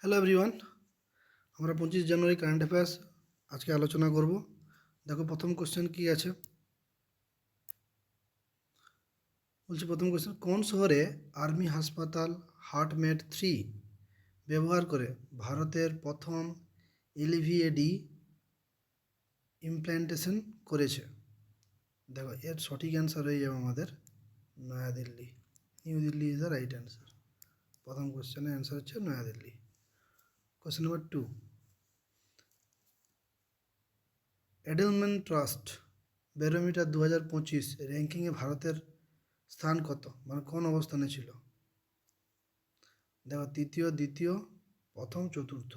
Hello everyone, আমরা 25 জানুয়ারি current affairs আজকে আলোচনা করব। দেখো প্রথম কোশ্চেন কি আছে, বলছি প্রথম কোশ্চেন, কোন শহরে আর্মি হাসপাতাল হার্টমেট 3 ব্যবহার করে ভারতের প্রথম এলভিএডি ইমপ্ল্যান্টেশন করেছে? দেখো এর সঠিক অ্যান্সার হয়ে যাবে আমাদের New Delhi. New Delhi is the right answer. প্রথম কোশ্চেনের অ্যান্সার হচ্ছে New Delhi. Question number 2, Edelman trust barometer 2025 র্যাঙ্কিংয়ে ভারতের স্থান কত, মানে কোন অবস্থানে ছিল? দেখো তৃতীয়, দ্বিতীয়, প্রথম, চতুর্থ।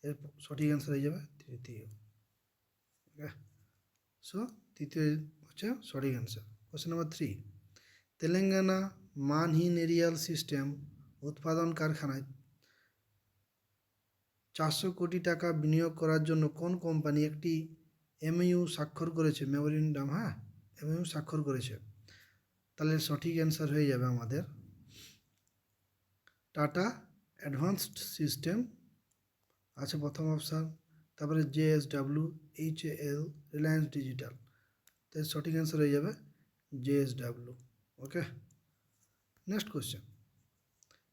এর সঠিক অ্যান্সার হয়ে যাবে তৃতীয়। ওকে, সো তৃতীয় হচ্ছে সঠিক অ্যান্সার। কোশ্চেন নাম্বার 3, তেলেঙ্গানা মানহিনেরিয়াল সিস্টেম উৎপাদন কারখানায় 400 কোটি টাকা বিনিয়োগ করার জন্য কোন কোম্পানি একটি এমইউ স্বাক্ষর করেছে? মেমোরেন্ডাম, এমইউ স্বাক্ষর করেছে। তাহলে সঠিক অ্যান্সার হয়ে যাবে আমাদের টাটা অ্যাডভান্সড সিস্টেম আছে প্রথম অপশান, তারপরে JSW, HAL, রিলায়েন্স ডিজিটাল। তাই সঠিক অ্যান্সার হয়ে যাবে JSW। ওকে, নেক্সট কোশ্চেন,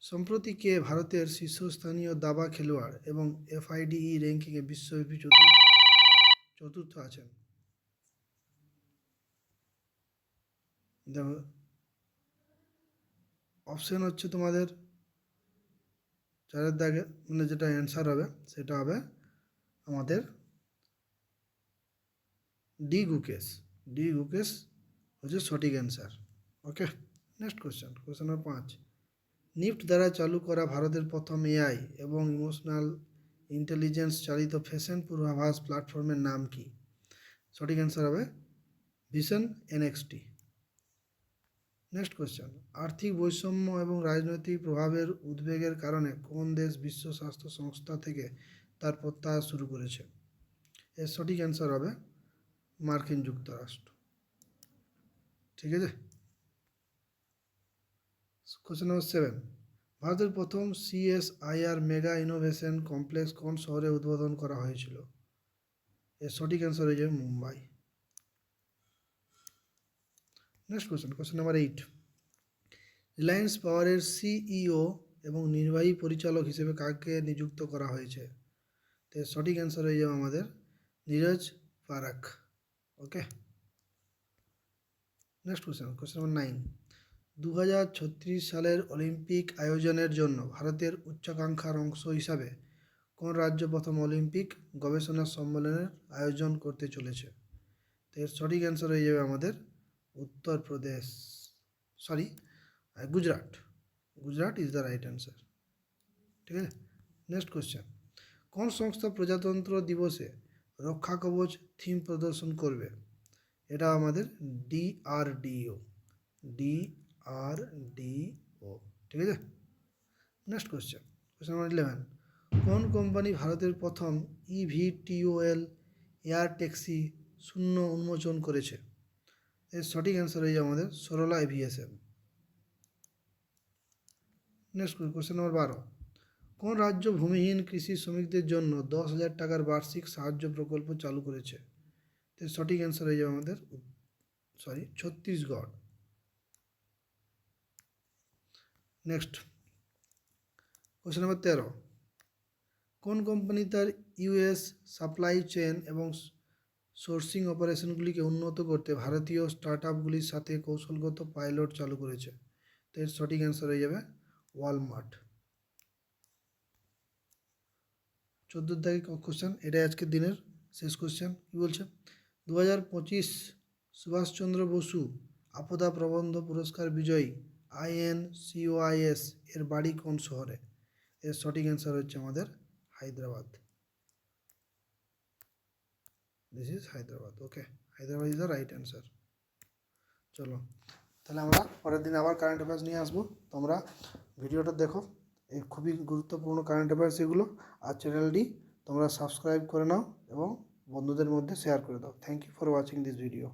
সম্প্রতি কে ভারতের শীর্ষস্থানীয় দাবা খেলোয়াড় এবং FIDE র্যাঙ্কিংয়ে বিশ্বব্যাপী চতুর্থ আছেন? দেখো অপশান হচ্ছে তোমাদের চারের দাগে, মানে যেটা অ্যান্সার হবে সেটা হবে আমাদের ডি গুকেশ হচ্ছে সঠিক অ্যান্সার। ওকে, নেক্সট কোশ্চেন, কোশ্চেন নম্বর 5, নিফট দ্বারা চালু করা ভারতের প্রথম AI এবং ইমোশনাল ইন্টেলিজেন্স চালিত ফ্যাশন পূর্বাভাস প্ল্যাটফর্মের নাম কি? সঠিক অ্যান্সার হবে ভিশন NXT। নেক্সট কোশ্চেন, আর্থিক বৈষম্য এবং রাজনৈতিক প্রভাবের উদ্বেগের কারণে কোন দেশ বিশ্ব স্বাস্থ্য সংস্থা থেকে তার প্রত্যাহার শুরু করেছে? এর সঠিক অ্যান্সার হবে মার্কিন যুক্তরাষ্ট্র। ঠিক আছে। কোশ্চেন নম্বর 7, ভারতের প্রথম CSIR মেগা ইনোভেশন কমপ্লেক্স কোন শহরে উদ্বোধন করা হয়েছিল? এর সঠিক অ্যান্সার হয়ে যাবে Mumbai. Next question, question number 8, Reliance পাওয়ারের CEO এবং নির্বাহী পরিচালক হিসেবে কাকে নিযুক্ত করা হয়েছে? তো এর সঠিক অ্যান্সার হয়ে যাবে আমাদের নীরজ পারাক। ওকে, নেক্সট কোশ্চেন, কোশ্চেন নাম্বার 9, 2036 সালের অলিম্পিক আয়োজনের জন্য ভারতের উচ্চাকাঙ্ক্ষার অংশ হিসাবে কোন রাজ্য প্রথম অলিম্পিক গবেষণা সম্মেলনের আয়োজন করতে চলেছে? তো এর সঠিক অ্যান্সার হয়ে যাবে আমাদের Uttar Pradesh, Gujarat is the right answer. ঠিক আছে। নেক্সট কোশ্চেন, কোন সংস্থা প্রজাতন্ত্র দিবসে রক্ষা কবচ থিম প্রদর্শন করবে? এটা আমাদের DRDO। ঠিক আছে। নেক্সট কোশ্চেন, কোশ্চেন নাম্বার 11, কোন কোম্পানি ভারতের প্রথম eVTOL এয়ার ট্যাক্সি শূন্য উন্মোচন করেছে? এর সঠিক অ্যান্সার হয়ে যাবে আমাদের Sarala aviation. Next question number 12, কোন রাজ্য ভূমিহীন কৃষি শ্রমিকদের জন্য 10,000 টাকার বার্ষিক সাহায্য প্রকল্প চালু করেছে? এর সঠিক অ্যান্সার হয়ে যাবে আমাদের ছত্তিশগড়। নেক্সট কোশ্চেন নাম্বার 13, কোন কোম্পানি তার US সাপ্লাই চেন এবং সোর্সিং অপারেশনগুলিকে উন্নত করতে ভারতীয় স্টার্টআপগুলির সাথে কৌশলগত পাইলট চালু করেছে? তো এর সঠিক অ্যান্সার হয়ে যাবে ওয়ালমার্ট। 14 তারিখ কোশ্চেন, এটাই আজকের দিনের শেষ কোশ্চেন। কী বলছে? 2025 সুভাষচন্দ্র বসু আপদা প্রবন্ধ পুরস্কার বিজয়ী INCOIS এর বাড়ি কোন শহরে? এর সঠিক অ্যান্সার হচ্ছে আমাদের Hyderabad. This is Hyderabad. Okay, Hyderabad is the right answer. চলো তাহলে আমরা পরের দিন আবার কারেন্ট অ্যাফেয়ার্স নিয়ে আসবো। তোমরা ভিডিওটা দেখো, এই খুবই গুরুত্বপূর্ণ কারেন্ট অ্যাফেয়ার্স এগুলো। আর চ্যানেলটি তোমরা সাবস্ক্রাইব করে নাও এবং বন্ধুদের মধ্যে শেয়ার করে দাও। Thank you for watching this video.